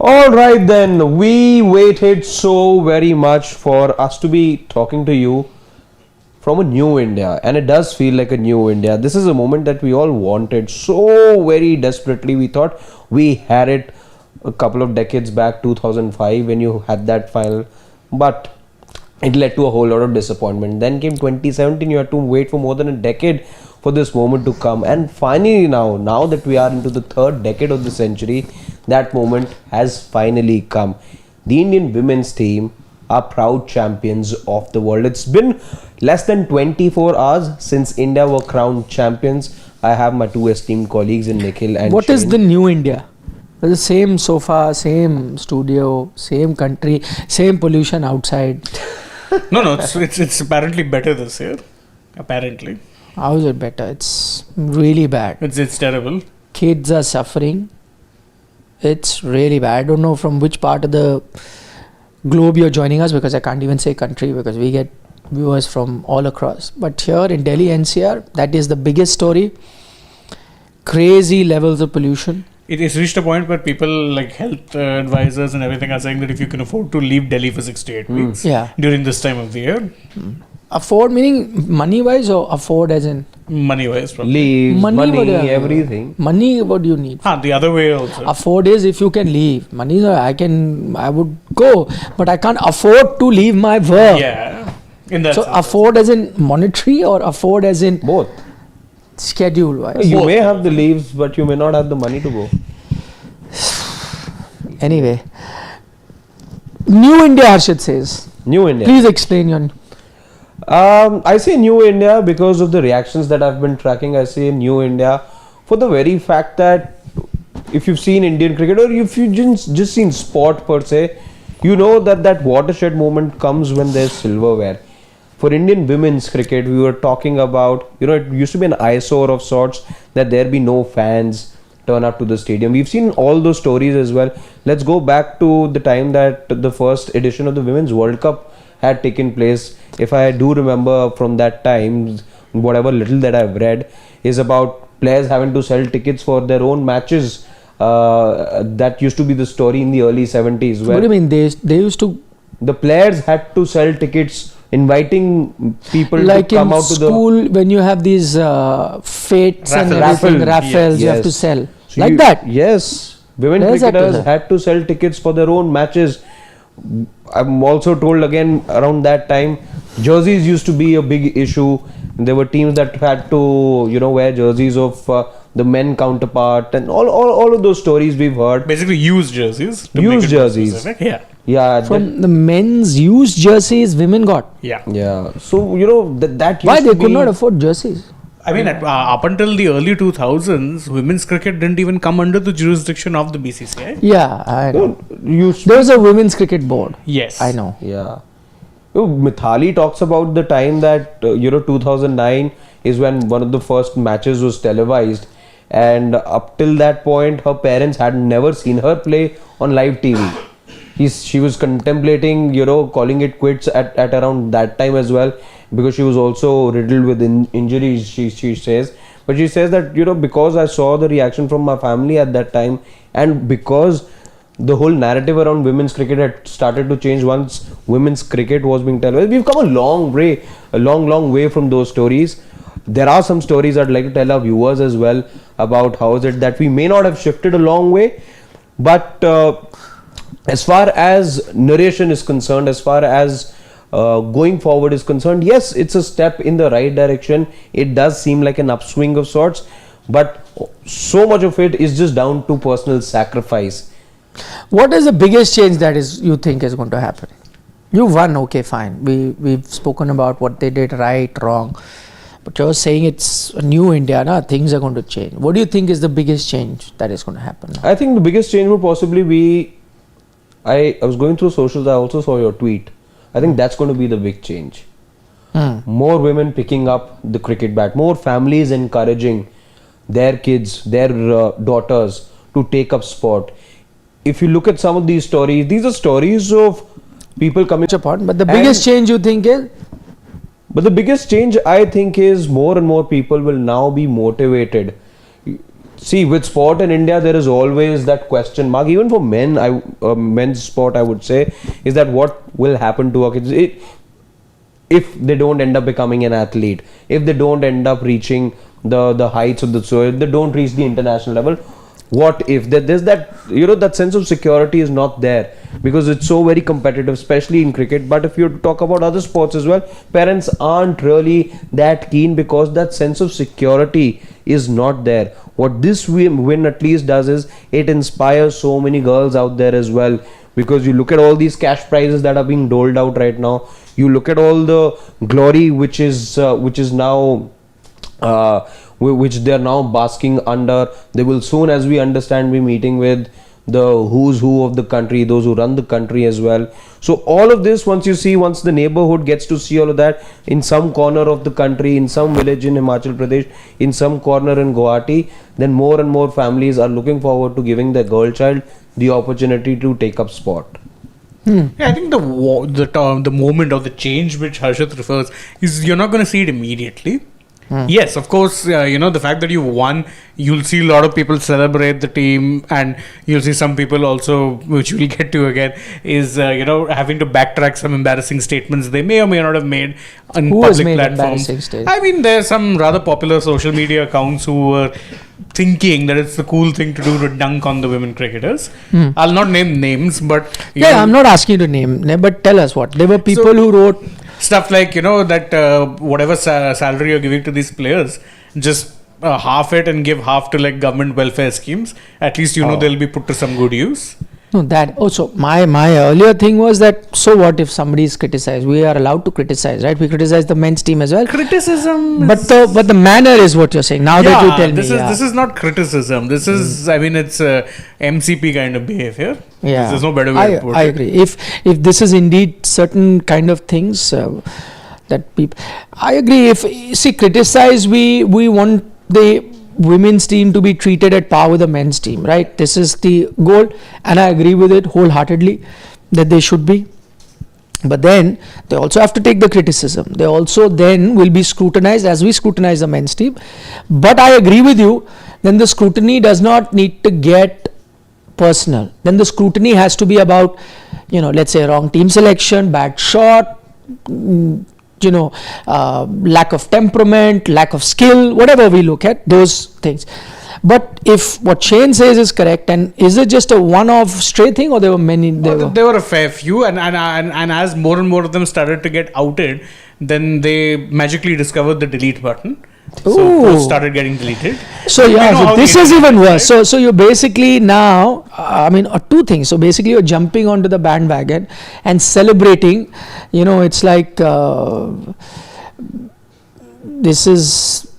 All right, then. We waited so very much for us to be talking to you from a new India, and it does feel like a new India. This is a moment that we all wanted so very desperately. We thought we had it a couple of decades back, 2005, when you had that final, but it led to a whole lot of disappointment. Then came 2017, you had to wait for more than a decade for this moment to come, and finally now that we are into the third decade of the century, that moment has finally come. The Indian women's team are proud champions of the world. It's been less than 24 hours since India were crowned champions. I have my two esteemed colleagues in Nikhil and What Shane. is the new India? The same sofa, same studio, same country, same pollution outside. No, it's apparently better this year. Apparently, How is it better? It's really bad. it's terrible. Kids are suffering. It's really bad. I don't know from which part of the globe you're joining us, because I can't even say country because we get viewers from all across. But here in Delhi NCR, that is the biggest story. Crazy levels of pollution. It has reached a point where people like health advisors and everything are saying that if you can afford to leave Delhi for 6 to 8 weeks Yeah. during this time of the year, Afford meaning money wise, or afford as in money wise probably. Leaves, Money money, would, everything. money? What do you need? The other way also. Afford is if you can leave. Money, I would go, but I can't afford to leave my work. Yeah. In that So sense. afford as in monetary or afford as in Both. schedule wise? You may have the leaves, but you may not have the money to go. Anyway, New India, Harshit says. New India. Please explain your. I say New India because of the reactions that I've been tracking. I say New India for the very fact that if you've seen Indian cricket or if you've just seen sport per se, you know that watershed moment comes when there's silverware. For Indian women's cricket, we were talking about, it used to be an eyesore of sorts that there be no fans turn up to the stadium. We've seen all those stories as well. Let's go back to the time that the first edition of the Women's World Cup had taken place. If I do remember from that time, whatever little that I've read is about players having to sell tickets for their own matches. That used to be the story in the early 70s. What do you mean? They used to, The players had to sell tickets, inviting people like to come in out to the school when you have these fates and everything, raffles, you have to Yes. sell. So Like that. Yes, women Players had to cricketers sell. had to sell tickets for their own matches. I'm also told again around that time, jerseys used to be a big issue. There were teams that had to, wear jerseys of the men counterpart, and all of those stories we've heard. Basically used jerseys. to Used make it more jerseys. specific. Yeah. Yeah, From the men's used jerseys, women got. Yeah. yeah. So that Why used they to could be, not afford jerseys? I mean, up until the early 2000s, women's cricket didn't even come under the jurisdiction of the BCCI. Yeah, I know. used There was a women's cricket board. Yes. I know. Yeah. Mithali talks about the time that 2009 is when one of the first matches was televised, and up till that point her parents had never seen her play on live TV. She was contemplating calling it quits at around that time as well, because she was also riddled with injuries, she says. But she says that because I saw the reaction from my family at that time, and because the whole narrative around women's cricket had started to change once women's cricket was being televised. We've come a long way from those stories. There are some stories I'd like to tell our viewers as well about how is it that we may not have shifted a long way, but as far as narration is concerned, as far as going forward is concerned, yes, it's a step in the right direction. It does seem like an upswing of sorts, but so much of it is just down to personal sacrifice. What is the biggest change that you think is going to happen? You won, okay, fine. We've spoken about what they did right, wrong. But you're saying it's a new India, na? Things are going to change. What do you think is the biggest change that is going to happen now? I think the biggest change would possibly be, I was going through socials, I also saw your tweet. I think that's going to be the big change. More women picking up the cricket bat, more families encouraging their kids, their daughters to take up sport. If you look at some of these stories, these are stories of people coming Upon, but the biggest change you think is? But the biggest change I think is more and more people will now be motivated. See, with sport in India, there is always that question mark. Even for men, men's sport, I would say, is that what will happen to our kids if they don't end up becoming an athlete, if they don't end up reaching the heights of so if they don't reach the international level. What if there's that, that sense of security is not there, because it's so very competitive, especially in cricket. But if you talk about other sports as well, parents aren't really that keen because that sense of security is not there. What this win at least does is it inspires so many girls out there as well, because you look at all these cash prizes that are being doled out right now. You look at all the glory which is now which they are now basking under. They will soon, as we understand, be meeting with the who's who of the country, those who run the country as well. So all of this, once the neighborhood gets to see all of that in some corner of the country, in some village in Himachal Pradesh, in some corner in Guwahati, then more and more families are looking forward to giving their girl child the opportunity to take up sport. Yeah, I think the moment or the change which Harshit refers is you're not going to see it immediately. Yes, of course, the fact that you won, you'll see a lot of people celebrate the team, and you'll see some people also, which we'll get to again, is having to backtrack some embarrassing statements they may or may not have made on Who public has made platforms. embarrassing statements? I mean, there's some rather popular social media accounts who were thinking that it's the cool thing to do to dunk on the women cricketers. I'll not name names, but I'm not asking you to name, but tell us what. There were people who wrote stuff like, that whatever salary you're giving to these players, just half it and give half to like government welfare schemes. At least they'll be put to some good use. No, that also my earlier thing was that, so what if somebody is criticized? We are allowed to criticize, right? We criticize the men's team as well. Criticism, but the manner is what you're saying. Now that you tell me, this is not criticism. This is, I mean, it's MCP kind of behavior. Yeah, there's no better way to put it. I agree. If this is indeed certain kind of things that people, I agree. If criticize, we want the women's team to be treated at par with the men's team, right? This is the goal, and I agree with it wholeheartedly that they should be. But then they also have to take the criticism. They also then will be scrutinized as we scrutinize the men's team. But I agree with you, then the scrutiny does not need to get personal. Then the scrutiny has to be about, let's say wrong team selection, bad shot, lack of temperament, lack of skill, whatever we look at, those things. But if what Shane says is correct, and is it just a one-off stray thing, or there were many? There were a fair few, and as more and more of them started to get outed, then they magically discovered the delete button. So posts started getting deleted. So so this is even worse. Right? So you're basically now, two things. So basically you're jumping onto the bandwagon and celebrating. It's like this is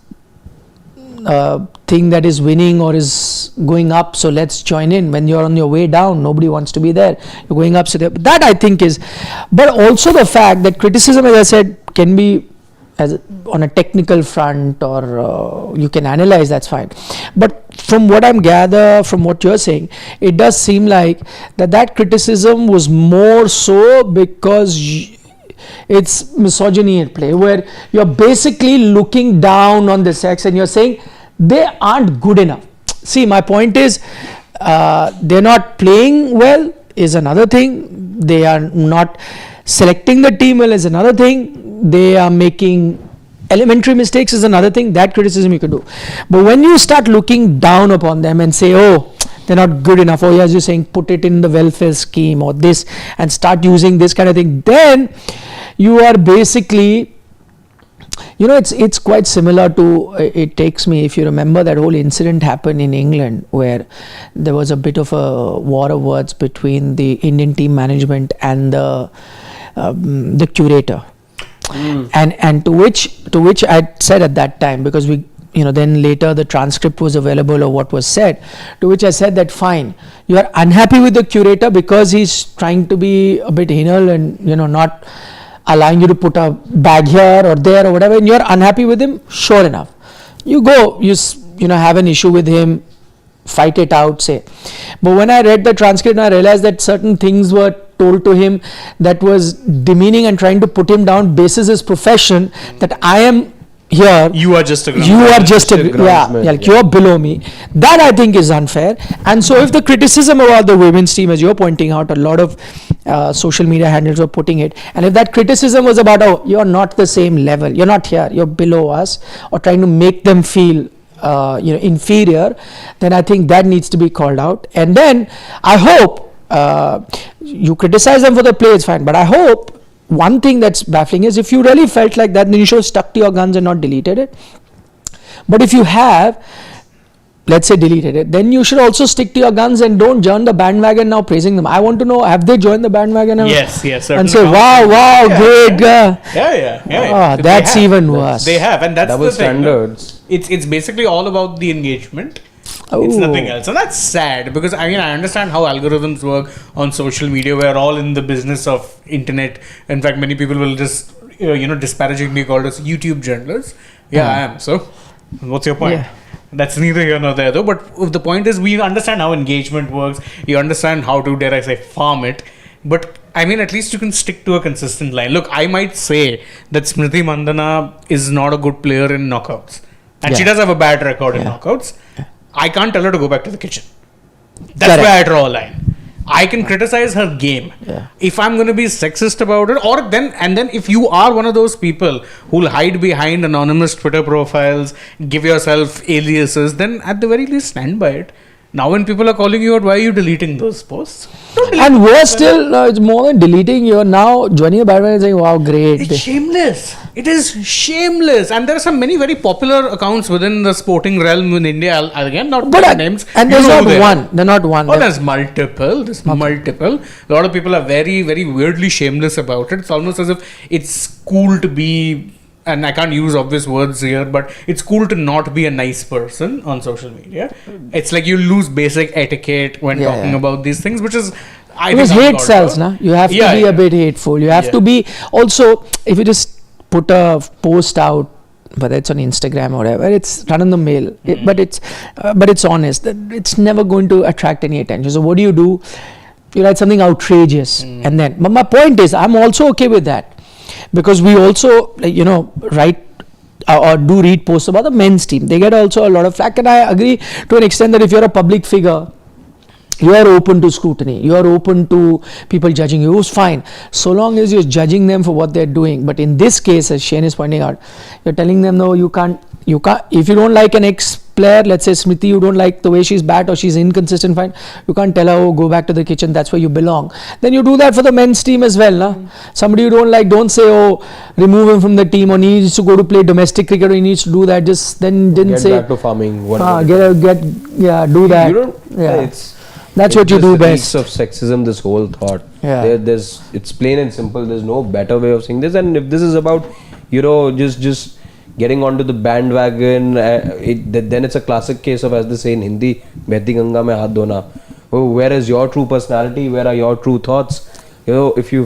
a thing that is winning or is going up. So let's join in. When you're on your way down, nobody wants to be there. You're going up. So that I think is, but also the fact that criticism, as I said, can be on a technical front, or you can analyze, that's fine. But from what I'm gather from what you're saying, it does seem like that criticism was more so because it's misogyny at play, where you're basically looking down on the sex and you're saying they aren't good enough. See, my point is they're not playing well is another thing. They are not selecting the team well is another thing. They are making elementary mistakes is another thing. That criticism you could do. But when you start looking down upon them and say, oh, they're not good enough, or as you're saying, put it in the welfare scheme or this, and start using this kind of thing, then you are basically, it's quite similar to, it takes me, if you remember that whole incident happened in England where there was a bit of a war of words between the Indian team management and the curator. And to which I said at that time, because we then later the transcript was available of what was said, to which I said that fine, you are unhappy with the curator because he's trying to be a bit anal and not allowing you to put a bag here or there or whatever, and you're unhappy with him, sure enough, you go, you have an issue with him, fight it out, say. But when I read the transcript, I realized that certain things were told to him that was demeaning and trying to put him down basis his profession, that I am here You are just a you are just a groundsman, like you're below me. That I think is unfair. And so if the criticism about the women's team, as you're pointing out, a lot of social media handles were putting it, and if that criticism was about, oh, you're not the same level, you're not here, you're below us, or trying to make them feel inferior, then I think that needs to be called out. And then I hope you criticize them for the play, it's fine, but I hope one thing that's baffling is if you really felt like that, then you should have stuck to your guns and not deleted it. But if you have, let's say, deleted it, then you should also stick to your guns and don't join the bandwagon now praising them. I want to know, have they joined the bandwagon now? Yes, and say, wow, great. Yeah. That's even worse. They have, and that's double the thing. standards. It's basically all about the engagement. It's nothing else, and that's sad because I understand how algorithms work on social media. We're all in the business of internet. In fact, many people will just disparagingly called us YouTube journalists. Yeah, I am. So, what's your point? Yeah. That's neither here nor there, though. But the point is, we understand how engagement works. You understand how to, dare I say, farm it. But at least you can stick to a consistent line. Look, I might say that Smriti Mandhana is not a good player in knockouts, and she does have a bad record in knockouts. I can't tell her to go back to the kitchen. That's where I draw a line. I can criticize her game. If I'm going to be sexist about it, or then if you are one of those people who'll hide behind anonymous Twitter profiles, give yourself aliases, then at the very least stand by it. Now when people are calling you out, why are you deleting those posts? And worse still, it's more than deleting. You're now joining a bandwagon and saying, wow, great. It's shameless. It is shameless. And there are some many very popular accounts within the sporting realm in India. Again, not names. And there's not one. They're not one. Oh, there's multiple. Multiple. A lot of people are very, very weirdly shameless about it. It's almost as if it's cool to be, and I can't use obvious words here, but it's cool to not be a nice person on social media. It's like you lose basic etiquette when talking about these things, which is, because hate sells, na? You have to be a bit hateful. You have to be, also, if you just put a post out, whether it's on Instagram or whatever, it's run in the mail, but it's honest. It's never going to attract any attention. So what do? You write something outrageous, and then, but my point is, I'm also okay with that. Because we also, write or do read posts about the men's team. They get also a lot of flack, and I agree to an extent that if you're a public figure, you are open to scrutiny. You are open to people judging you. It's fine, so long as you're judging them for what they're doing. But in this case, as Shane is pointing out, you're telling them, no, you can't. If you don't like an ex-player, let's say Smriti, you don't like the way she's bat or she's inconsistent, fine. You can't tell her, oh, go back to the kitchen, that's where you belong. Then you do that for the men's team as well. Na? Somebody you don't like, don't say, oh, remove him from the team, or he needs to go to play domestic cricket, or he needs to do that. Just then didn't say. Get back to farming. Do that. You don't. That's what you do best. Of sexism, this whole thought. It's plain and simple. There's no better way of saying this. And if this is about, just getting onto the bandwagon, then it's a classic case of, as they say in Hindi, Mehdi Ganga mein haath dhona. Oh, where is your true personality? Where are your true thoughts? If you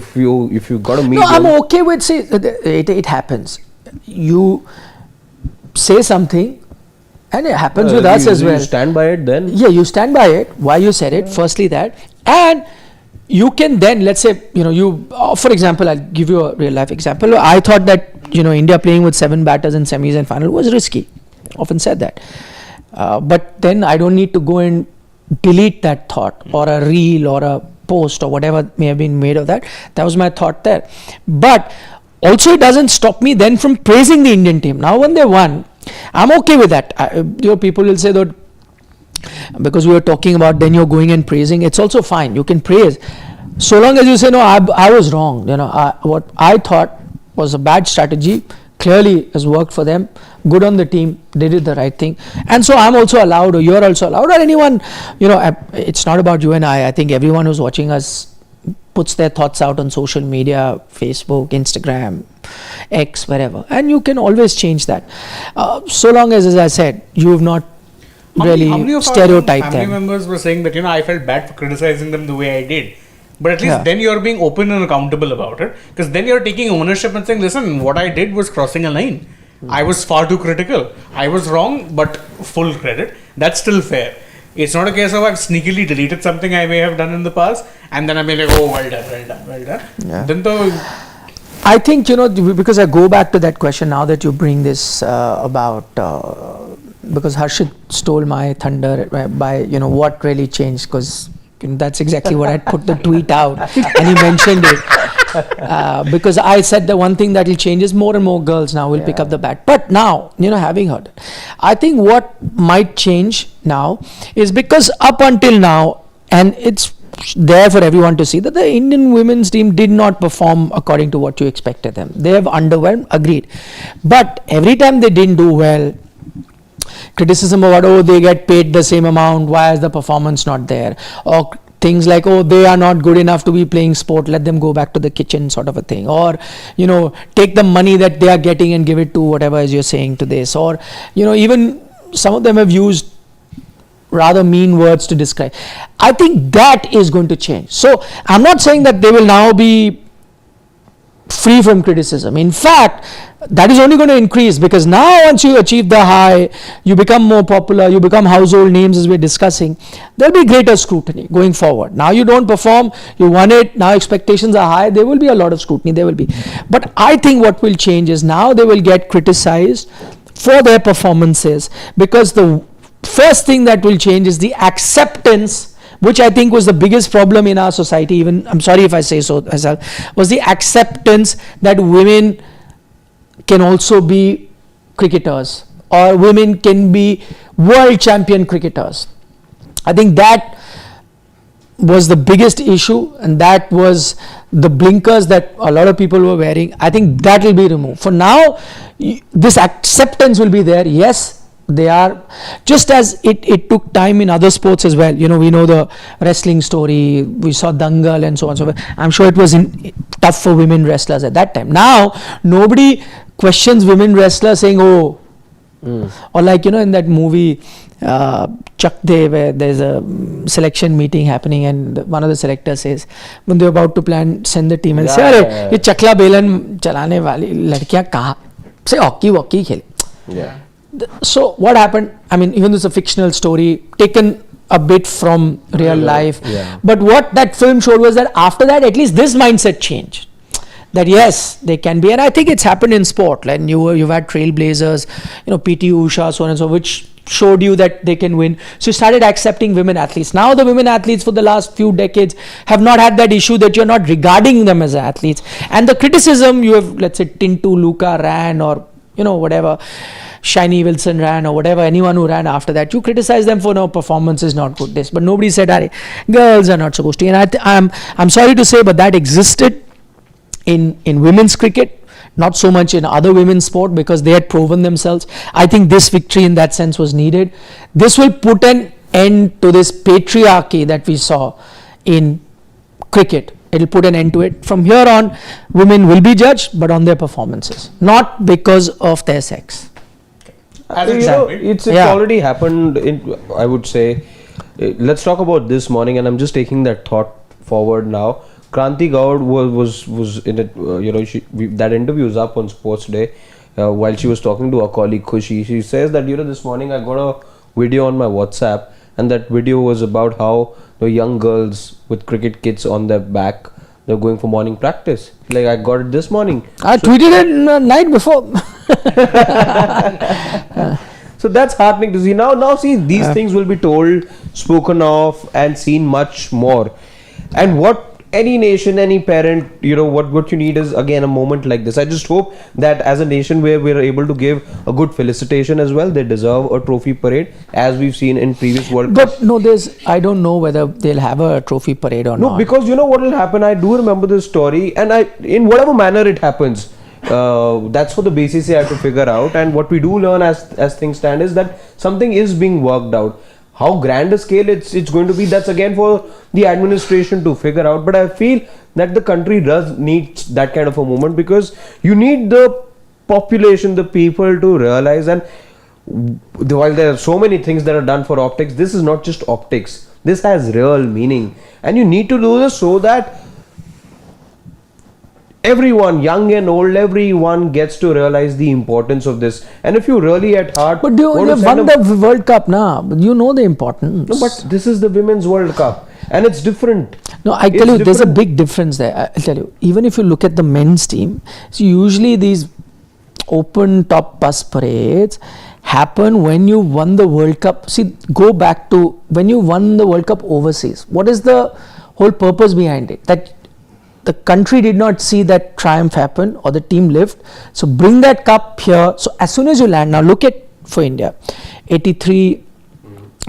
got to meet. No, I'm okay with it happens. You say something, and it happens with us as well. You stand by it then? Yeah, you stand by it. Why you said it? Firstly, that, and you can then, let's say, for example, I'll give you a real life example. I thought that, India playing with 7 batters in semis and final was risky. Often said that. But then I don't need to go and delete that thought, or a reel or a post or whatever may have been made of that. That was my thought there. But also it doesn't stop me then from praising the Indian team. Now when they won, I'm okay with that. People will say that because we were talking about, then you're going and praising. It's also fine. You can praise, so long as you say, no, I was wrong. What I thought was a bad strategy clearly has worked for them. Good on the team. They did the right thing. And so I'm also allowed, or you're also allowed, or anyone, it's not about you and I think everyone who's watching us puts their thoughts out on social media, Facebook, Instagram, X, wherever. And you can always change that. So long as I said, you have not really stereotyped them. Family members were saying that, I felt bad for criticizing them the way I did. But at least then you're being open and accountable about it. Because then you're taking ownership and saying, listen, what I did was crossing a line. I was far too critical. I was wrong, but full credit. That's still fair. It's not a case of I've sneakily deleted something I may have done in the past, and then I'm like, oh, well done. Yeah. Then I think, because I go back to that question now that you bring this about, because Harshit stole my thunder by, what really changed, because that's exactly what I put the tweet out and he mentioned it. Because I said the one thing that will change is more and more girls now will pick up the bat. But now, having heard it, I think what might change now is because up until now, and it's there for everyone to see, that the Indian women's team did not perform according to what you expected them. They have underwhelmed, agreed. But every time they didn't do well, criticism about, they get paid the same amount, why is the performance not there? Or things like, they are not good enough to be playing sport, let them go back to the kitchen, sort of a thing. Or, take the money that they are getting and give it to whatever, as you're saying, to this. Or, even some of them have used rather mean words to describe. I think that is going to change. So I'm not saying that they will now be free from criticism. In fact, that is only going to increase, because now once you achieve the high, you become more popular, you become household names, as we're discussing, there'll be greater scrutiny going forward. Now you don't perform, you won it, now expectations are high, there will be a lot of scrutiny, there will be. But I think what will change is now they will get criticized for their performances, because the first thing that will change is the acceptance, which I think was the biggest problem in our society, even, I'm sorry if I say so myself, was the acceptance that women can also be cricketers, or women can be world champion cricketers. I think that was the biggest issue, and that was the blinkers that a lot of people were wearing. I think that will be removed. For now, this acceptance will be there. Yes, they are, just as it took time in other sports as well. We know the wrestling story, we saw Dangal and so on and so forth. I'm sure it was tough for women wrestlers at that time. Now nobody questions women wrestlers saying, or like, in that movie Chak De, where there's a selection meeting happening and one of the selectors says, when they're about to send the team, and say, "Arey, ye chakla belan chalane wali ladkiyan kahan se hockey khele." Yeah. So what happened, I mean, even though it's a fictional story taken a bit from real life, but what that film showed was that after that, at least this mindset changed, that yes, they can be. And I think it's happened in sport, like you've had trailblazers, PT Usha, so on and so, which showed you that they can win. So you started accepting women athletes. Now the women athletes for the last few decades have not had that issue that you're not regarding them as athletes. And the criticism you have, let's say Tintu Luka ran, or whatever, Shiny Wilson ran, or whatever, anyone who ran after that, you criticize them for no, performance is not good, this, but nobody said, girls are not supposed to. And I'm sorry to say, but that existed in women's cricket, not so much in other women's sport, because they had proven themselves. I think this victory in that sense was needed. This will put an end to this patriarchy that we saw in cricket. It will put an end to it. From here on, women will be judged, but on their performances, not because of their sex. It's already happened. I would say, let's talk about this morning, and I'm just taking that thought forward now. Kranti Kaur was in it. That interview is up on Sports Day. While she was talking to her colleague Khushi, she says that this morning I got a video on my WhatsApp, and that video was about how the young girls with cricket kits on their back, they're going for morning practice. Like, I got it this morning. I tweeted it the night before. So that's heartening to see. Now see, these things will be told, spoken of, and seen much more. And what any nation, any parent, what you need is, again, a moment like this. I just hope that as a nation where we're able to give a good felicitation as well, they deserve a trophy parade, as we've seen in previous World Cups. But no, I don't know whether they'll have a trophy parade or not. No, because what will happen, I do remember this story, and in whatever manner it happens, that's for the BCCI to figure out. And what we do learn as things stand is that something is being worked out. How grand a scale it's going to be, that's again for the administration to figure out. But I feel that the country does need that kind of a movement, because you need the population, the people to realize. And while there are so many things that are done for optics, this is not just optics. This has real meaning. And you need to do this so that everyone, young and old, everyone gets to realize the importance of this. And if you really at heart, but you have won the World Cup now, you know the importance. No, but this is the Women's World Cup. and it's different. No, I tell you, there's a big difference there. I'll tell you. Even if you look at the men's team, so usually these open top bus parades happen when you won the World Cup. See, go back to when you won the World Cup overseas. What is the whole purpose behind it? That the country did not see that triumph happen or the team lift. So bring that cup here. So as soon as you land, now look at for India, 83,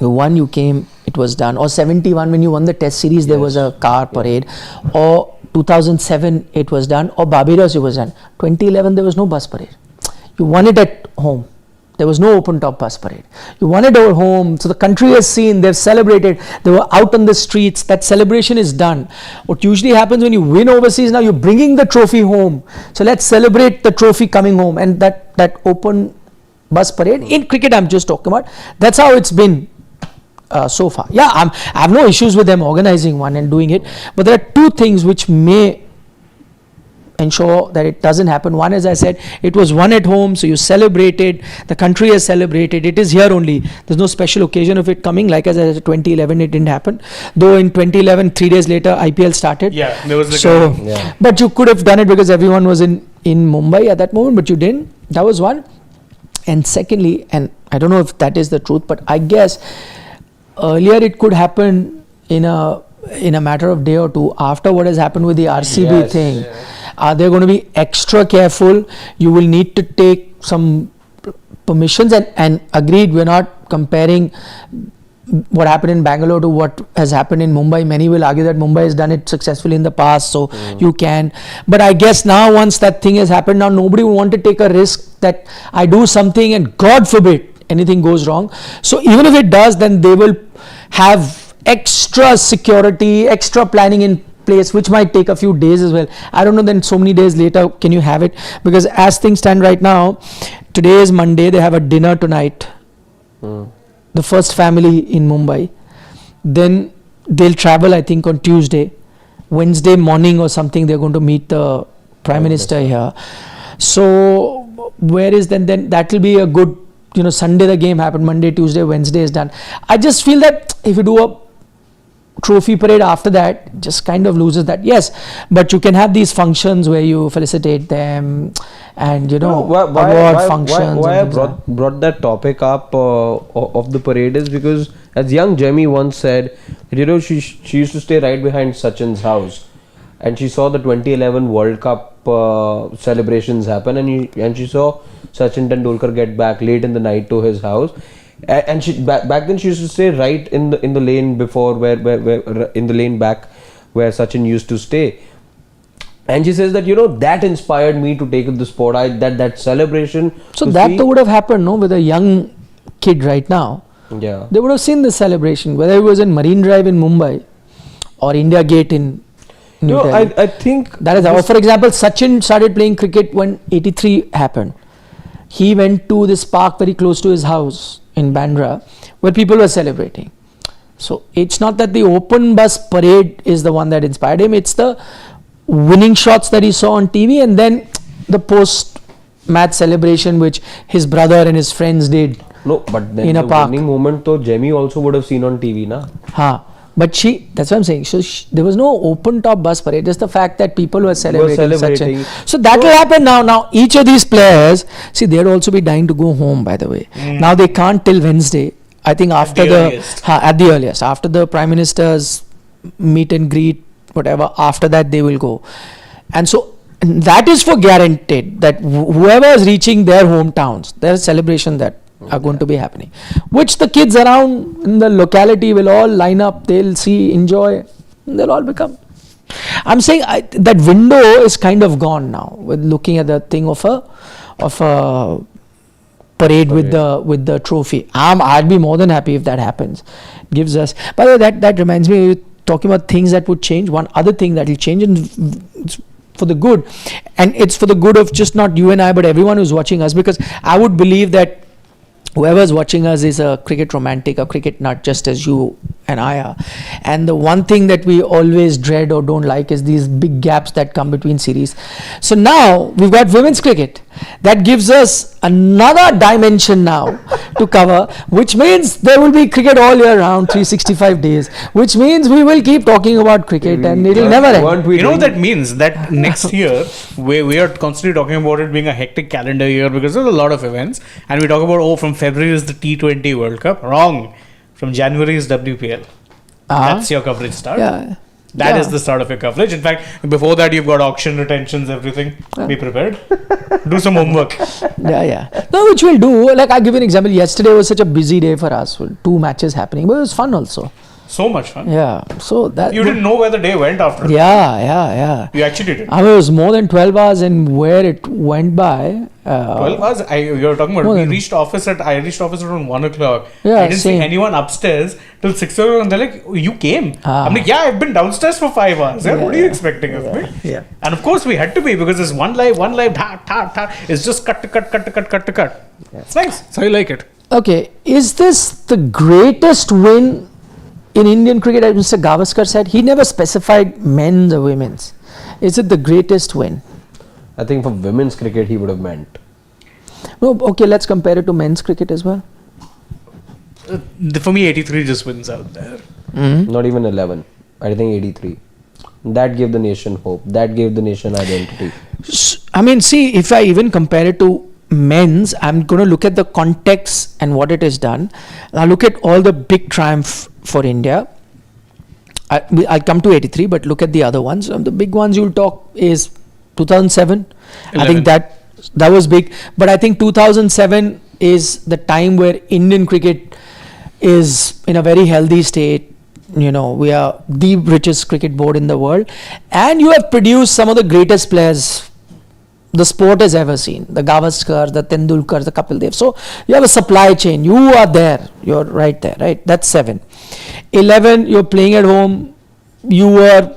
you won, you came, it was done. Or 71 when you won the Test series, there was a car parade. Or 2007 it was done. Or Barbados it was done. 2011 there was no bus parade. You won it at home. There was no open top bus parade. You won it over home, so the country has seen, they've celebrated, they were out on the streets, that celebration is done. What usually happens when you win overseas, now you're bringing the trophy home. So let's celebrate the trophy coming home, and that open bus parade, in cricket I'm just talking about, that's how it's been so far. Yeah, I have no issues with them organizing one and doing it, but there are two things which may ensure that it doesn't happen. One, as I said, it was won at home, so you celebrated, the country has celebrated, it is here only, there's no special occasion of it coming. Like as I said, 2011 it didn't happen, though in 2011 3 days later IPL started. Yeah, there was but you could have done it because everyone was in Mumbai at that moment, but you didn't. That was one. And secondly, and I don't know if that is the truth, but I guess earlier it could happen in a matter of day or two after what has happened with the RCB thing. They're going to be extra careful. You will need to take some permissions, and agreed, we're not comparing what happened in Bangalore to what has happened in Mumbai. Many will argue that Mumbai has done it successfully in the past, so you can. But I guess now once that thing has happened, now nobody will want to take a risk that I do something and God forbid anything goes wrong. So even if it does, then they will have extra security, extra planning in place, which might take a few days as well. I don't know, then so many days later can you have it, because as things stand right now, today is Monday, they have a dinner tonight, the first family in Mumbai, then they'll travel I think on Tuesday, Wednesday morning or something they're going to meet the Prime Minister here. So where is then that will be a good, Sunday the game happened, Monday, Tuesday, Wednesday is done. I just feel that if you do a trophy parade after that, just kind of loses that. Yes, but you can have these functions where you felicitate them, and award functions. Why I brought that topic up of the parade is because, as young Jemmy once said, she used to stay right behind Sachin's house, and she saw the 2011 World Cup celebrations happen, and she saw Sachin Tendulkar get back late in the night to his house. And she back then she used to stay right in the lane before where in the lane back where Sachin used to stay, and she says that that inspired me to take up the sport. That celebration. So that would have happened, no, with a young kid right now. Yeah, they would have seen the celebration, whether it was in Marine Drive in Mumbai or India Gate in New Delhi. I think that is how. For example, Sachin started playing cricket when 83 happened. He went to this park very close to his house in Bandra where people were celebrating. So it's not that the open bus parade is the one that inspired him, it's the winning shots that he saw on TV, and then the post match celebration which his brother and his friends did. No, but then in a the park. winning moment to Jemmy also would have seen on TV, na? But that's what I'm saying. So there was no open top bus parade. Just the fact that people were celebrating. So that will happen now. Now each of these players, see, they'd also be dying to go home. By the way, now they can't till Wednesday. I think after at the earliest, after the Prime Minister's meet and greet, whatever. After that they will go, and so that is for guaranteed that whoever is reaching their hometowns, there's celebration that are going to be happening, which the kids around in the locality will all line up, they'll see, enjoy, they'll all become. I'm saying that window is kind of gone now with looking at the thing of a parade with the trophy. I'd be more than happy if that happens. Gives us. By the way, that reminds me, talking about things that would change. One other thing that will change, and it's for the good, and it's for the good of just not you and I, but everyone who's watching us, because I would believe that whoever's watching us is a cricket romantic, a cricket nut, just as you and I are. And the one thing that we always dread or don't like is these big gaps that come between series. So now we've got women's cricket. That gives us another dimension now to cover, which means there will be cricket all year round, 365 days, which means we will keep talking about cricket and it will never end. You know what that means? That next year, we are constantly talking about it being a hectic calendar year because there's a lot of events. And we talk about, oh, from February is the T20 World Cup. Wrong. From January is WPL. That's your coverage start. Yeah. That is the start of your coverage. In fact, before that, you've got auction retentions, everything. Be prepared. Do some homework. Yeah. No, which we'll do. Like, I'll give you an example. Yesterday was such a busy day for us. 2 matches happening, but it was fun also. So much fun. Yeah. So that. You didn't know where the day went after. Yeah. You actually did. I mean, it was more than 12 hours, and where it went by. 12 hours? You're talking about. I reached office around 1 o'clock. Yeah, I didn't same. see anyone upstairs till 6 o'clock. And they're like, oh, you came? I'm like, yeah, I've been downstairs for 5 hours. Yeah, what are you expecting of me? Yeah. And of course, we had to be because it's one live, ta. It's just cut. Yeah. It's nice. That's how you like it. Okay. Is this the greatest win in Indian cricket? As Mr. Gavaskar said, he never specified men's or women's. Is it the greatest win? I think for women's cricket he would have meant. No, okay, let's compare it to men's cricket as well. For me, 83 just wins out there. Not even 11. I think 83. That gave the nation hope. That gave the nation identity. I mean, see, if I even compare it to men's, I'm going to look at the context and what it has done. I'll look at all the big triumph for India. I'll come to 83, but look at the other ones. The big ones you'll talk is 2007. 11. I think that was big. But I think 2007 is the time where Indian cricket is in a very healthy state. You know, we are the richest cricket board in the world. And you have produced some of the greatest players the sport has ever seen. The Gavaskar, the Tendulkar, the Kapil Dev. So you have a supply chain. You are there. You're right there, right? That's 7. 11, you're playing at home. You were,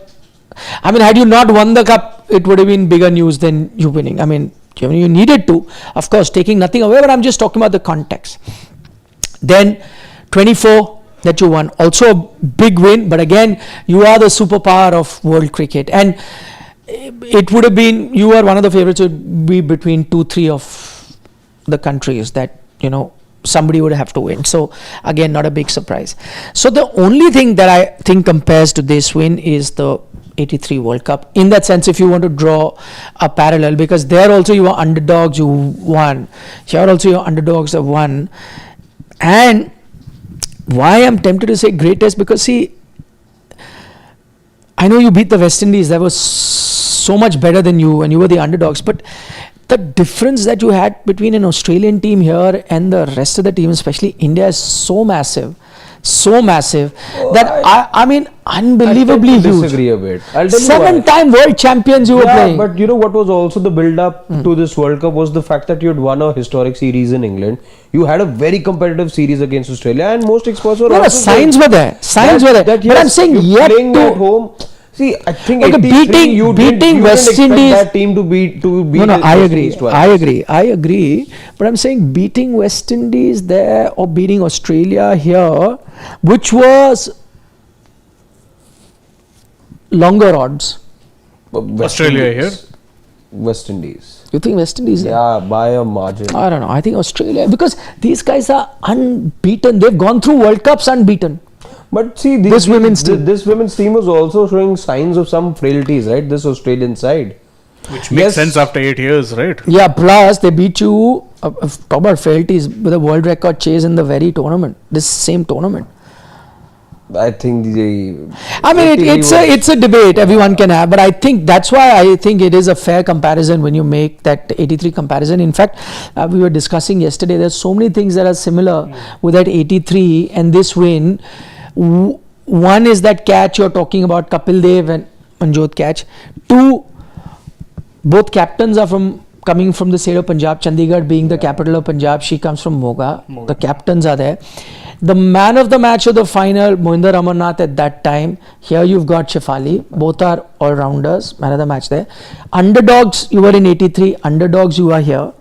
I mean, had you not won the cup, it would have been bigger news than you winning. I mean, you needed to, of course, taking nothing away, but I'm just talking about the context. Then 24 that you won, also a big win, but again, you are the superpower of world cricket. And it would have been, you were one of the favorites, would be between 2-3 of the countries that, somebody would have to win. So again, not a big surprise. So the only thing that I think compares to this win is the 83 World Cup. In that sense, if you want to draw a parallel, because there also you were underdogs, you won. Here also your underdogs have won. And why I'm tempted to say greatest, because see, I know you beat the West Indies. That was so much better than you, and you were the underdogs. But the difference that you had between an Australian team here and the rest of the team, especially India, is so massive that I mean, unbelievably huge. Disagree a bit. I'll tell you why. 7-time world champions you were playing. But you know what was also the build-up to this World Cup was the fact that you had won a historic series in England. You had a very competitive series against Australia, and most experts were also signs were there. But I'm saying yet playing to at home. See, I think beating West Indies. That team to beat. No, I agree. But I'm saying beating West Indies there or beating Australia here, which was longer odds. Australia here? West Indies. You think West Indies? Yeah, by a margin. I don't know. I think Australia, because these guys are unbeaten. They've gone through World Cups unbeaten. But see, this women's team was also showing signs of some frailties, right? This Australian side. Which makes sense after 8 years, right? Yeah, plus they beat you, talk about frailties, with a world record chase in the very tournament. This same tournament. I think it's a debate everyone can have, but I think that's why I think it is a fair comparison when you make that 83 comparison. In fact, we were discussing yesterday, there's so many things that are similar with that 83 and this win. One is that catch you're talking about, Kapil Dev and Manjot catch. 2, both captains are coming from the state of Punjab, Chandigarh being the capital of Punjab. She comes from Moga. The captains are there. The man of the match of the final, Mohinder Amarnath at that time. Here you've got Shefali. Both are all-rounders. Man of the match there. Underdogs, you were in 83. Underdogs, you are here.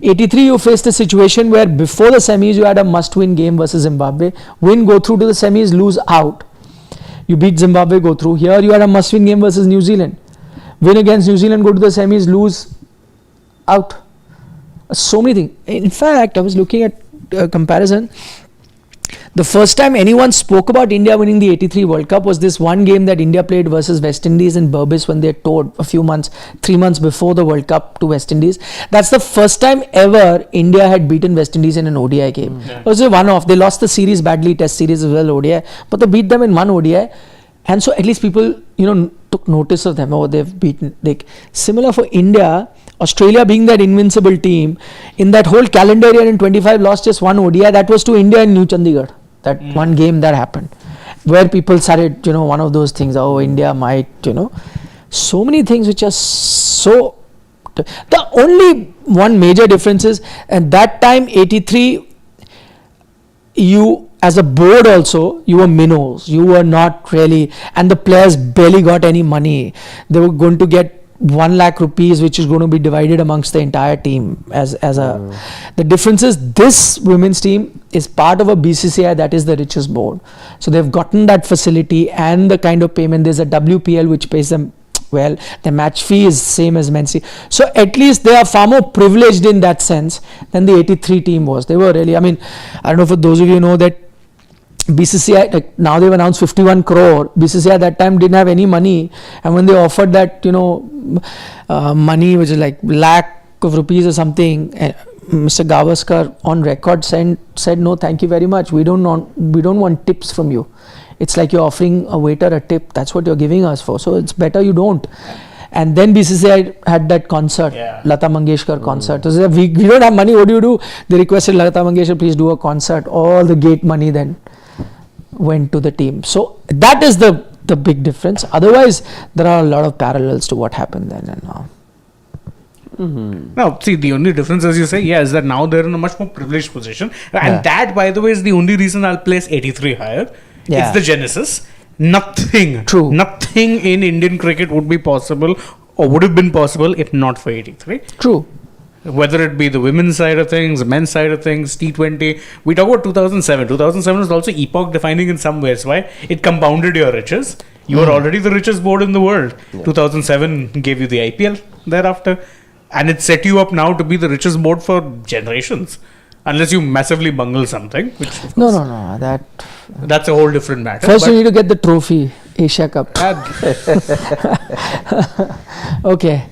83, you faced a situation where before the semis, you had a must-win game versus Zimbabwe. Win, go through to the semis, lose out. You beat Zimbabwe, go through. Here, you had a must-win game versus New Zealand. Win against New Zealand, go to the semis, lose out. so many things. In fact, I was looking at a comparison. The first time anyone spoke about India winning the 83 World Cup was this one game that India played versus West Indies in Berbice when they toured 3 months before the World Cup to West Indies. That's the first time ever India had beaten West Indies in an ODI game. It was a one-off. They lost the series badly, Test series as well, ODI, but they beat them in one ODI. And so at least people, took notice of them. Oh, they've beaten. Like, similar for India, Australia being that invincible team, in that whole calendar year in 25 lost just one ODI. That was to India in New Chandigarh. That one game that happened, where people started, one of those things. Oh, India might, so many things which are so. The only one major difference is at that time, 83. You as a board also, you were minnows. You were not really, and the players barely got any money. They were going to get 1 lakh rupees, which is going to be divided amongst the entire team the difference is this women's team is part of a BCCI that is the richest board, so they've gotten that facility and the kind of payment. There's a WPL which pays them well, the match fee is same as men's team, so at least they are far more privileged in that sense than the 83 team was. They were really, I don't know, for those of you who know that BCCI, like now they've announced 51 crore. BCCI at that time didn't have any money, and when they offered that, money which is like lakh of rupees or something, Mr. Gavaskar on record said no, thank you very much. We don't want tips from you. It's like you're offering a waiter a tip. That's what you're giving us for. So it's better you don't. And then BCCI had that concert, Lata Mangeshkar concert. So they said, we don't have money. What do? They requested Lata Mangeshkar, please do a concert. All the gate money then went to the team. So that is the big difference. Otherwise, there are a lot of parallels to what happened then and now. Now, see, the only difference, as you say, is that now they're in a much more privileged position. And that, by the way, is the only reason I'll place 83 higher. It's the genesis. Nothing in Indian cricket would be possible or would have been possible if not for 83. True. Whether it be the women's side of things, the men's side of things, T20. We talk about 2007. 2007 was also epoch defining in some ways. Why? It compounded your riches. You were already the richest board in the world. 2007 gave you the IPL thereafter. And it set you up now to be the richest board for generations. Unless you massively bungle something. Which No. That's a whole different matter. First, you need to get the trophy, Asia Cup. Okay.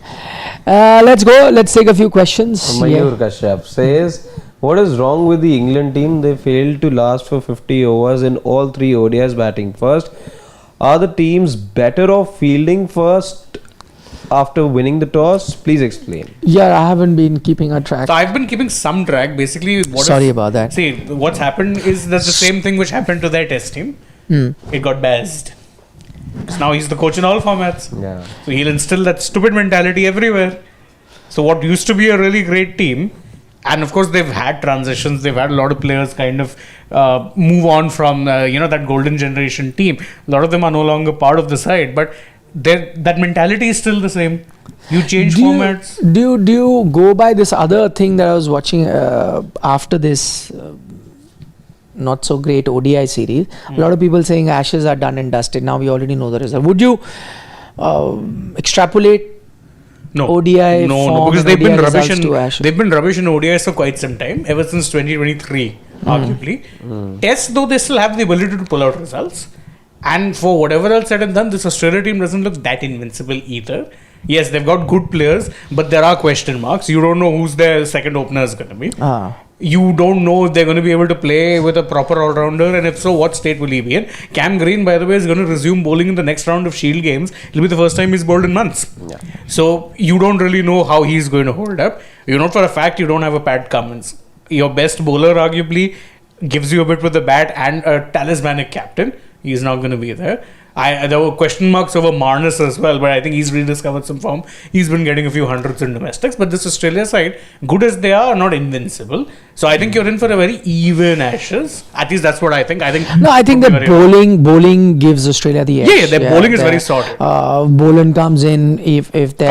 Let's go. Let's take a few questions. Mayur Kashyap says, what is wrong with the England team? They failed to last for 50 overs in all 3 ODIs batting first. Are the teams better off fielding first after winning the toss? Please explain. Yeah, I haven't been keeping a track. So I've been keeping some track. Basically, about that. See, what's happened is that the same thing which happened to their test team. It got bashed. So now he's the coach in all formats. Yeah. So he'll instill that stupid mentality everywhere. So what used to be a really great team, and of course they've had transitions. They've had a lot of players kind of move on from that golden generation team. A lot of them are no longer part of the side, but that mentality is still the same. You change formats. Do you go by this other thing that I was watching after this not so great ODI series? A lot of people saying Ashes are done and dusted. Now we already know the result. Would you extrapolate ODI no, because they've been rubbish in ODIs for quite some time, ever since 2023, arguably. Tests, though, they still have the ability to pull out results. And for whatever else said and done, this Australia team doesn't look that invincible either. Yes, they've got good players, but there are question marks. You don't know who's their second opener is going to be. You don't know if they're going to be able to play with a proper all-rounder, and if so, what state will he be in? Cam Green, by the way, is going to resume bowling in the next round of Shield games. It'll be the first time he's bowled in months. Yeah. So you don't really know how he's going to hold up. You know for a fact you don't have a Pat Cummins. Your best bowler, arguably, gives you a bit with the bat and a talismanic captain. He's not going to be there. There were question marks over Marnus as well, but I think he's rediscovered some form. He's been getting a few hundreds in domestics, but this Australia side, good as they are not invincible. So I think you're in for a very even Ashes. At least that's what I think. I think that bowling gives Australia the edge. Yeah, their bowling is very sorted. Boland comes in if there,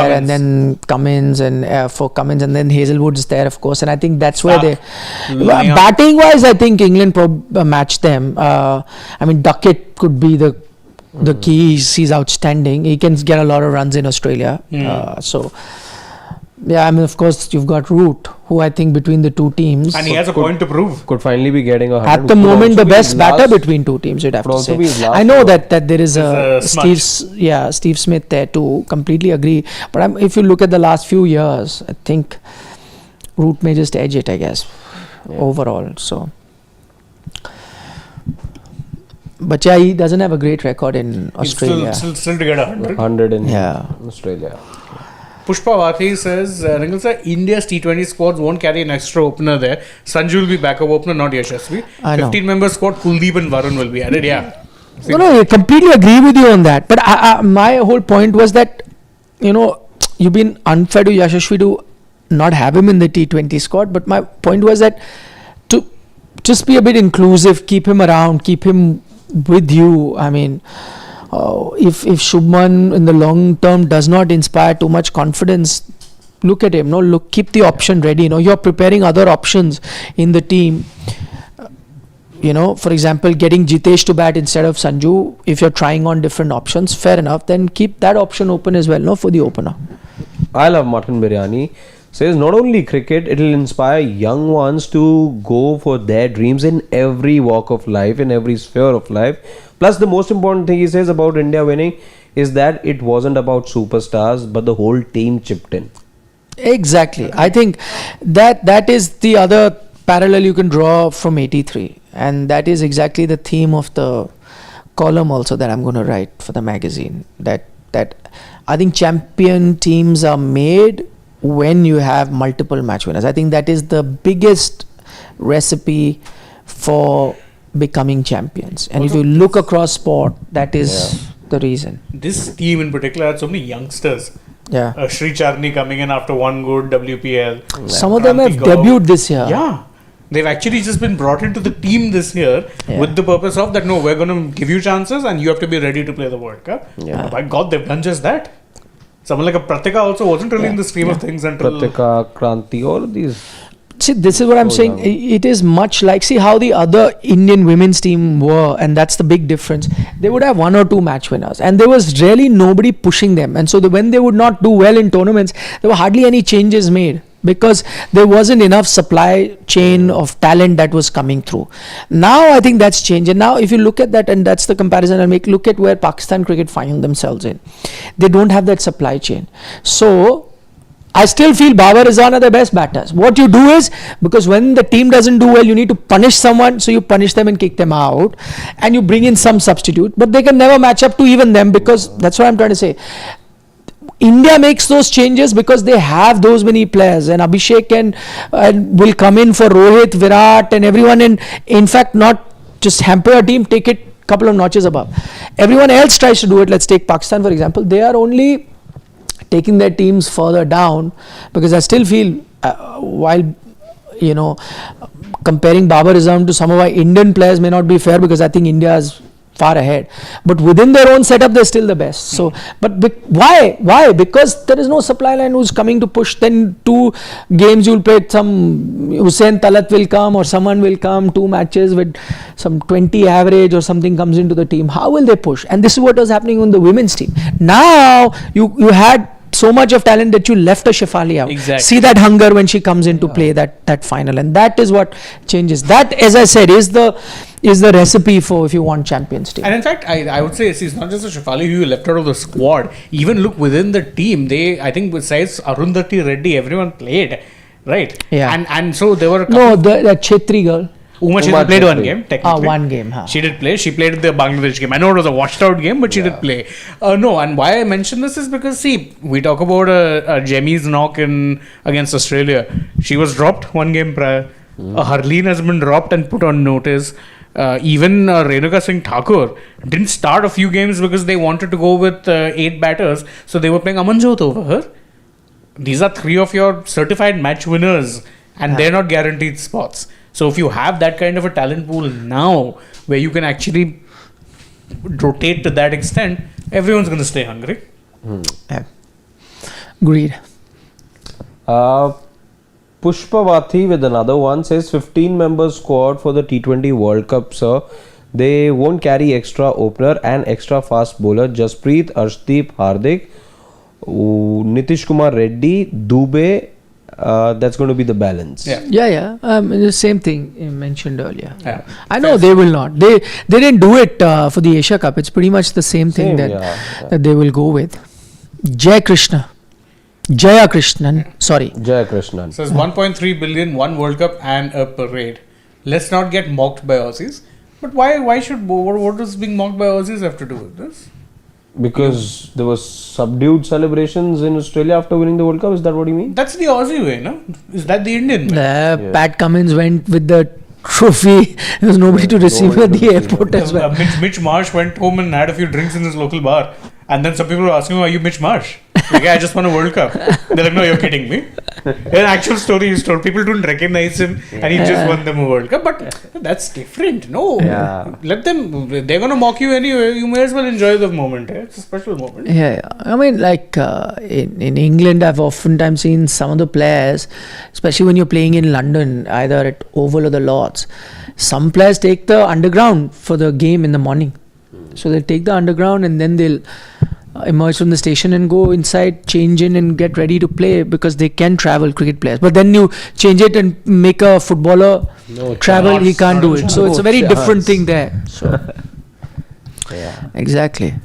Cummins. And then Cummins and then Hazelwood's there, of course. And I think that's where they batting wise, I think England matched them. Duckett could be the key. He's outstanding. He can get a lot of runs in Australia. So Yeah, I mean, of course, you've got Root, who I think between the two teams, And he has a point to prove. Could finally be getting a 100. at the Could moment, also the be best his batter last- between two teams, you'd have could to also say. be his last I know over. that there is There's a smudge. Steve Smith there too. Completely agree. But if you look at the last few years, I think Root may just edge it, I guess, overall. So, but yeah, he doesn't have a great record in He's Australia. still to get 100. 100 in Yeah. Australia. Pushpa Vathi says, Ringle sir, India's T20 squads won't carry an extra opener there. Sanju will be backup opener, not Yashasvi. I know. 15-member squad, Kuldeep and Varun will be added. Yeah. No, I completely agree with you on that. But my whole point was that, you've been unfair to Yashasvi to not have him in the T20 squad. But my point was that to just be a bit inclusive, keep him around, keep him with you. I mean, if Shubman in the long term does not inspire too much confidence, look at him. Keep the option ready. You're preparing other options in the team. For example, getting Jitesh to bat instead of Sanju. If you're trying on different options, fair enough. Then keep that option open as well, for the opener. I love mutton biryani. Says not only cricket, it will inspire young ones to go for their dreams in every walk of life, in every sphere of life. Plus, the most important thing he says about India winning is that it wasn't about superstars, but the whole team chipped in. Exactly. I think that is the other parallel you can draw from 83. And that is exactly the theme of the column also that I'm going to write for the magazine. That I think champion teams are made when you have multiple match winners. I think that is the biggest recipe for becoming champions. And if you look across sport, that is the reason. This team in particular had so many youngsters. Yeah. Sri Charni coming in after one good WPL. Some of them have Kranti Gaur. debuted this year. Yeah. They've actually just been brought into the team this year with the purpose of that, no, we're going to give you chances and you have to be ready to play the World Cup. Yeah. By God, they've done just that. Someone like a Pratika also wasn't really in the stream of things until... Pratika, Kranti, all of these. See, this is what I'm saying. It is much like, see how the other Indian women's team were, and that's the big difference. They would have one or two match winners, and there was really nobody pushing them. And so when they would not do well in tournaments, there were hardly any changes made because there wasn't enough supply chain of talent that was coming through. Now I think that's changed. And now if you look at that, and that's the comparison I make, look at where Pakistan cricket find themselves in. They don't have that supply chain. So I still feel Babar Rizwan are the best batters. What you do is, because when the team doesn't do well, you need to punish someone, so you punish them and kick them out, and you bring in some substitute, but they can never match up to even them, because that's what I'm trying to say. India makes those changes because they have those many players, and Abhishek and will come in for Rohit, Virat and everyone, in fact not just hamper a team, take it a couple of notches above. Everyone else tries to do it. Let's take Pakistan for example. They are only taking their teams further down, because I still feel while comparing Babar Rizwan to some of our Indian players may not be fair, because I think India is far ahead, but within their own setup they're still the best. So why? Because there is no supply line who's coming to push. Then 2 games you'll play, some Hussain Talat will come or someone will come, 2 matches with some 20 average or something comes into the team. How will they push? And this is what was happening on the women's team. Now you had so much of talent that you left a Shefali out. Exactly. See that hunger when she comes into play, that final, and that is what changes. That, as I said, is the recipe for if you want champions team. And in fact, I would say it's not just a Shefali who you left out of the squad. Even look within the team, I think besides Arundhati Reddy, everyone played, right? Yeah. And so there were the Chetri girl. Uma Chetri played one game, technically. One game, huh. She did play. She played the Bangladesh game. I know it was a washed out game, but she did play. No, and why I mention this is because, see, we talk about Jemmy's knock against Australia. She was dropped 1 game prior. Harleen has been dropped and put on notice. Even Renuka Singh Thakur didn't start a few games because they wanted to go with 8 batters. So they were playing Amanjot over her. These are 3 of your certified match winners, and they're not guaranteed spots. So if you have that kind of a talent pool now, where you can actually rotate to that extent, everyone's going to stay hungry. Yeah. Agreed. Pushpa Vathi with another one says 15-member squad for the T20 World Cup, sir. They won't carry extra opener and extra fast bowler. Jasprit, Arshdeep, Hardik. Nitish Kumar Reddy, Dubey, that's going to be the balance. Yeah. Yeah. The same thing you mentioned earlier. Yeah. I know they will not. They didn't do it for the Asia Cup. It's pretty much the same thing that they will go with. Jaya Krishnan. Sorry. Jaya Krishnan. So it's 1.3 billion, one World Cup and a parade. Let's not get mocked by Aussies. But why should, what does being mocked by Aussies have to do with this? Because there was subdued celebrations in Australia after winning the World Cup. Is that what you mean? That's the Aussie way, no? Is that the Indian way? Pat Cummins went with the trophy. There was nobody to receive at the airport as well. Mitch Marsh went home and had a few drinks in his local bar. And then some people were asking him, are you Mitch Marsh? Like, yeah, I just won a World Cup. They're like, no, you're kidding me. An actual story is told. People don't recognize him and he just won them a World Cup. But that's different. No. Yeah. Let them, they're going to mock you anyway. You may as well enjoy the moment. It's a special moment. Yeah. I mean, like in England, I've oftentimes seen some of the players, especially when you're playing in London, either at Oval or the Lords, some players take the underground for the game in the morning. So they'll take the underground and then they'll emerge from the station and go inside, change in and get ready to play because they can travel, cricket players. But then you change it and make a footballer travel, he can't do it. So it's a very different thing there. So Yeah. exactly.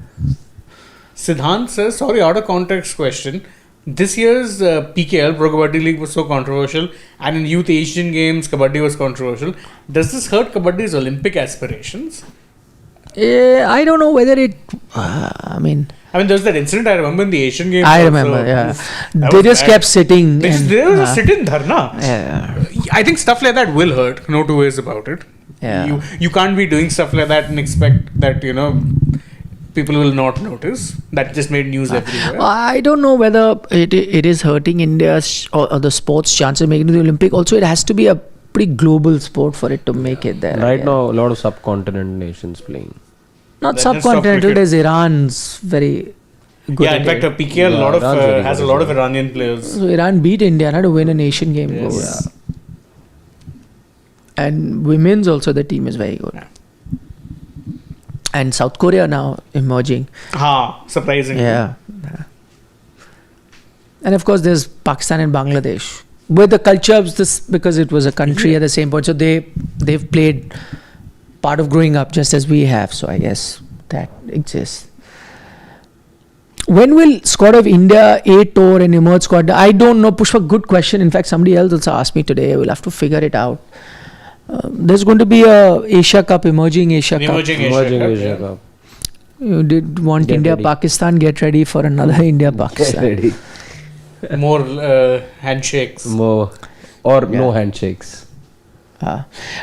Siddhant says, sorry, out of context question. This year's PKL, Pro Kabaddi League, was so controversial, and in Youth Asian Games, Kabaddi was controversial. Does this hurt Kabaddi's Olympic aspirations? I don't know whether it. I mean, there was that incident I remember in the Asian Games. I also. remember, yeah. That They was just bad. kept sitting. They just and, sit in dharna. yeah. I think stuff like that will hurt. No two ways about it. Yeah. You can't be doing stuff like that and expect that people will not notice. That just made news everywhere. I don't know whether it is hurting India's or the sports chances of making the Olympic. Also, it has to be a pretty global sport for it to make it there. Right now, a lot of subcontinent nations playing. Not Let's stop subcontinental. cricket. There's Iran's very good. Yeah, in fact, a PKL Yeah, lot of Iran's very has a good lot as of Iranian players. So Iran beat India to win an Asian game. Yes. And women's also the team is very good. Yeah. And South Korea now emerging. Surprising. Yeah. And of course, there's Pakistan and Bangladesh. With the culture of this, because it was a country at the same point, so they've played part of growing up just as we have. So I guess that exists. When will squad of India A tour and emerge squad? I don't know. Pushpa, good question. In fact, somebody else also asked me today. I will have to figure it out. There's going to be a Asia Cup, emerging Asia Cup. Emerging Asia Cup. You did want Get India ready. Pakistan. Get ready for another India Pakistan. Ready. More handshakes. More or no handshakes.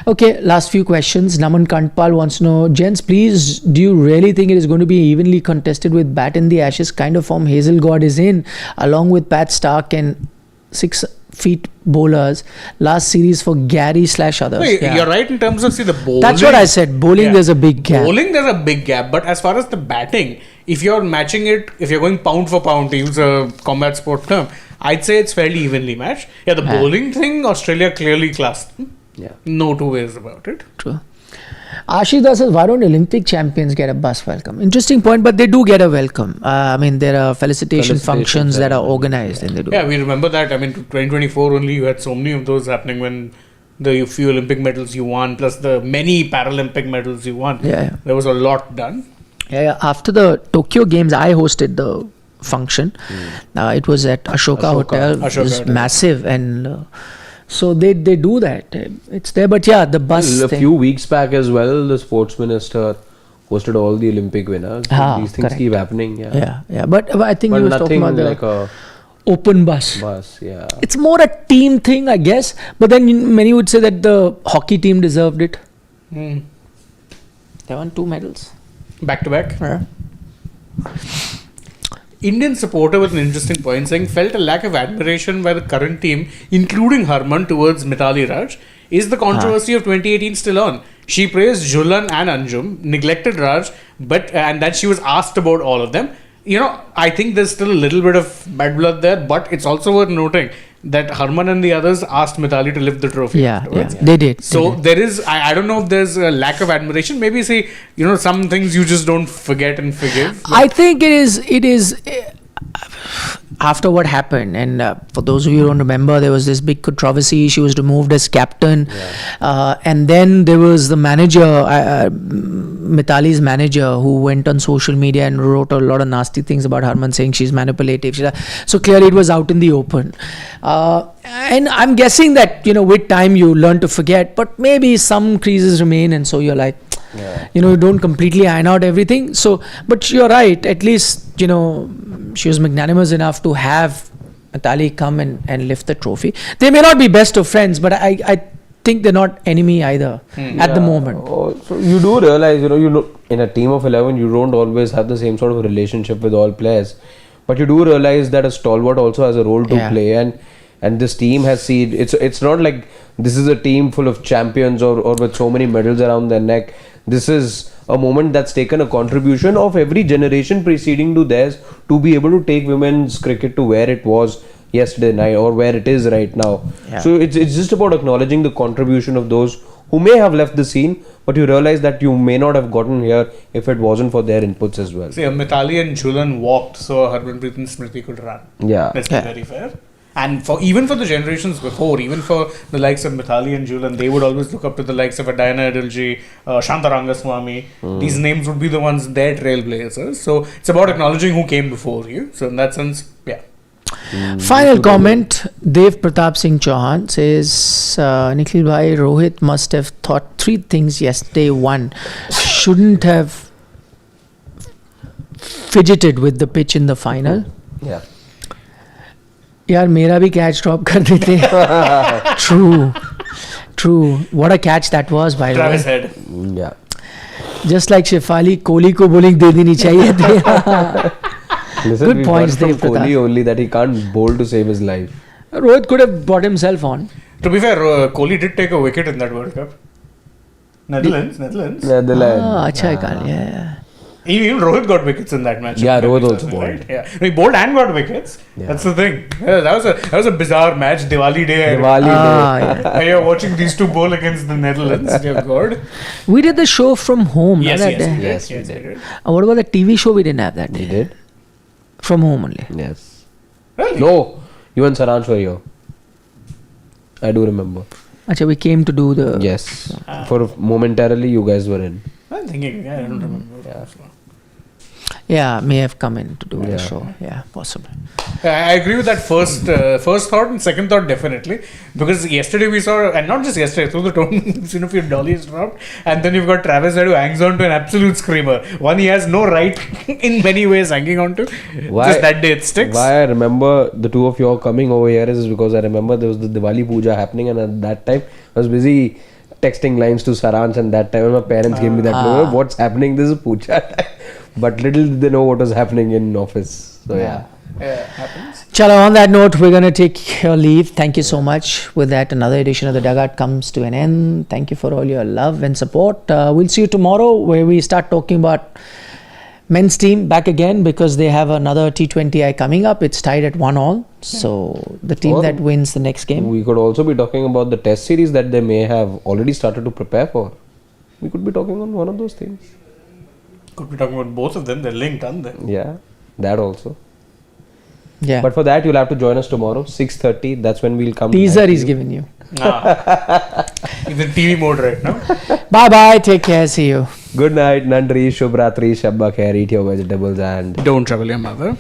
Okay, last few questions. Naman Kantpal wants to know, gents, please, do you really think it is going to be evenly contested with bat in the ashes kind of form Hazel God is in, along with Pat Stark and 6 feet bowlers last series for Gary / others? Wait, you're right in terms of the bowling. That's what I said. Bowling, Yeah. there's a big gap. Bowling, there's a big gap. But as far as the batting, if you're matching it, if you're going pound for pound, to use a combat sport term, I'd say it's fairly evenly matched. Yeah, the bowling thing, Australia clearly classed. Yeah. No two ways about it. True. Ashish says, why don't Olympic champions get a bus welcome? Interesting point, but they do get a welcome. There are felicitation functions that are organized and they do. Yeah, we remember that. 2024 only, you had so many of those happening when the few Olympic medals you won, plus the many Paralympic medals you won. Yeah. There was a lot done. Yeah. After the Tokyo Games, I hosted the function. It was at Ashoka Hotel. It was Hotel. massive, and so they do that. It's there, but yeah, the bus A thing. few weeks back as well, the sports minister hosted all the Olympic winners. These things correct. keep happening. Yeah. Yeah. But I think But he was talking nothing about like the a open bus. bus. Yeah. It's more a team thing, I guess. But then many would say that the hockey team deserved it. They won 2 medals. Back to back. Yeah. Indian supporter with an interesting point saying felt a lack of admiration by the current team, including Harman, towards Mithali Raj. Is the controversy of 2018 still on? She praised Jhulan and Anjum, neglected Raj, and that she was asked about all of them. I think there's still a little bit of bad blood there, but it's also worth noting that Harman and the others asked Mithali to lift the trophy. Yeah, afterwards. they did. So they did. there is, I don't know if there's a lack of admiration. Maybe say, some things you just don't forget and forgive. I think it is after what happened, and for those of you who don't remember, there was this big controversy. She was removed as captain, and then there was the manager, Mithali's manager, who went on social media and wrote a lot of nasty things about Harman, saying she's manipulative. So clearly it was out in the open. And I'm guessing that, with time you learn to forget, but maybe some creases remain, and so you're like, you don't completely iron out everything. So, but you're right, at least, she was magnanimous enough to have Mithali come and lift the trophy. They may not be best of friends, but I think they're not enemy either at the moment. Oh, so you do realize, in a team of 11, you don't always have the same sort of relationship with all players. But you do realize that a stalwart also has a role to play, and this team has seen, it's not like this is a team full of champions or with so many medals around their neck. This is a moment that's taken a contribution of every generation preceding to theirs to be able to take women's cricket to where it was yesterday night or where it is right now. So it's just about acknowledging the contribution of those who may have left the scene, but you realize that you may not have gotten here if it wasn't for their inputs as well. See, Mithali and Jhulan walked so Harmanpreet and Smriti could run. Let's be very fair. And even for the generations before, even for the likes of Mithali and Jhulan, they would always look up to the likes of Diana Adilji, Shanta Rangaswamy. These names would be the ones, their trailblazers. So it's about acknowledging who came before you. So in that sense, Final comment, Dev Pratap Singh Chauhan says, Nikhil bhai, Rohit must have thought 3 things yesterday. 1, shouldn't have fidgeted with the pitch in the final. यार मेरा भी catch drop कर देते. True. What a catch that was, by the way. Travis Head. Just like Shefali, Kohli को bowling दे देनी चाहिए थी. Listen, Good points, Dev Pratap. Kohli only that he can't bowl to save his life. Rohit could have brought himself on. To be fair, Kohli did take a wicket in that World Cup. Netherlands. अच्छा कहा. Yeah. Even Rohit got wickets in that match. Rohit also bowled. Right? Yeah, he bowled and got wickets. That's the thing. That was a bizarre match. Diwali day. And you're watching these two bowl against the Netherlands. Dear God. We did the show from home. Yes, we did. What about the TV show? We didn't have that day. We did. From home only. Yes. Really? No, you and Saransh were here. I do remember. Achha, we came to do the... Yes. For momentarily, you guys were in. I'm thinking, I don't remember. Yeah, may have come in to do the show. Yeah, possible. I agree with that first thought and second thought definitely, because yesterday we saw, and not just yesterday, through the tournament, a few dollies dropped, and then you've got Travis Head who hangs on to an absolute screamer. One he has no right in many ways hanging on to. Just that day it sticks. Why I remember the two of you all coming over here is because I remember there was the Diwali Puja happening, and at that time I was busy texting lines to Saransh, and that time my parents gave me that note, what's happening, this is Puja time. But little did they know what was happening in office. So happens. Chalo, on that note, we're going to take your leave. Thank you so much. With that, another edition of the Dugout comes to an end. Thank you for all your love and support. We'll see you tomorrow, where we start talking about men's team back again, because they have another T20I coming up. It's tied at 1-1. So the team that wins the next game. We could also be talking about the test series that they may have already started to prepare for. We could be talking on one of those things. Could be talking about both of them. They're linked, aren't they? Yeah, that also. Yeah. But for that, you'll have to join us tomorrow, 6:30. That's when we'll come. Teaser he's given you. He's in TV mode right now. Bye-bye. Take care. See you. Good night. Nandri, Shubhratri, Shabba Khair. Eat your vegetables and don't trouble your mother.